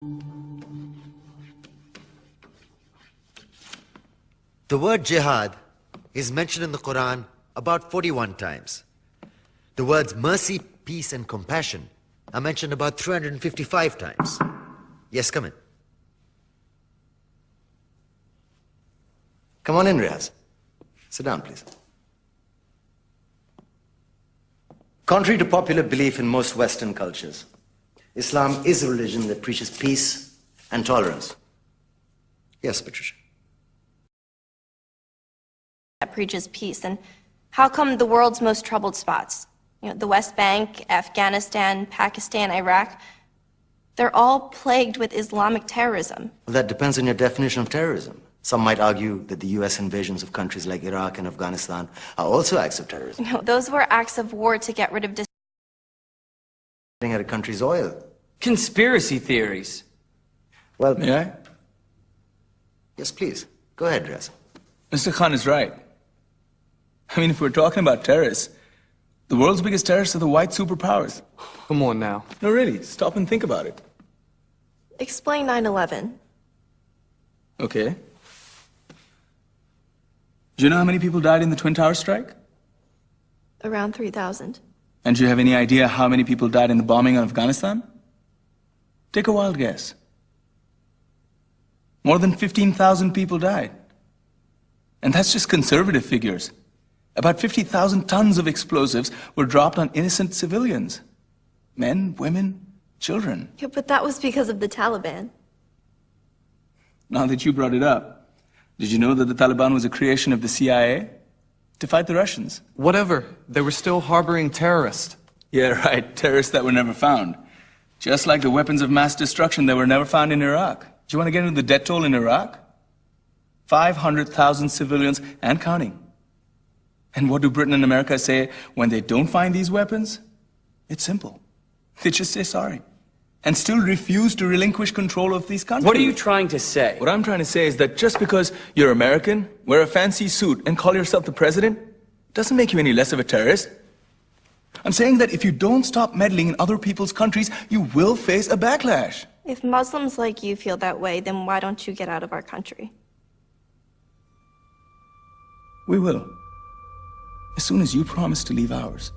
The word jihad is mentioned in the Quran about 41 times. The words mercy, peace, and compassion are mentioned about 355 times. Yes, come in. Come on in, Riaz. Sit down, please. Contrary to popular belief in most Western cultures, Islam is a religion that preaches peace and tolerance. Yes, Patricia. That preaches peace. And how come the world's most troubled spots, the West Bank, Afghanistan, Pakistan, Iraq, they're all plagued with Islamic terrorism? Well, that depends on your definition of terrorism. Some might argue that the US invasions of countries like Iraq and Afghanistan are also acts of terrorism. No, those were acts of war to get rid of at a country's oil. Conspiracy theories. Well, may I? Yes, please. Go ahead, Riaz. Mr. Khan is right. I mean, if we're talking about terrorists, the world's biggest terrorists are the white superpowers. Come on now. No, really, stop and think about it. Explain 9/11. Okay. Do you know how many people died in the Twin Towers strike? Around 3,000. And do you have any idea how many people died in the bombing of Afghanistan? Take a wild guess. More than 15,000 people died. And that's just conservative figures. About 50,000 tons of explosives were dropped on innocent civilians. Men, women, children. Yeah, but that was because of the Taliban. Now that you brought it up, did you know that the Taliban was a creation of the CIA to fight the Russians? Whatever. They were still harboring terrorists. Yeah, right. Terrorists that were never found. Just like the weapons of mass destruction that were never found in Iraq. Do you want to get into the death toll in Iraq? 500,000 civilians and counting. And what do Britain and America say when they don't find these weapons? It's simple. They just say sorry. And still refuse to relinquish control of these countries. What are you trying to say? What I'm trying to say is that just because you're American, wear a fancy suit, and call yourself the president, doesn't make you any less of a terrorist. I'm saying that if you don't stop meddling in other people's countries, you will face a backlash. If Muslims like you feel that way, then why don't you get out of our country? We will. As soon as you promise to leave ours.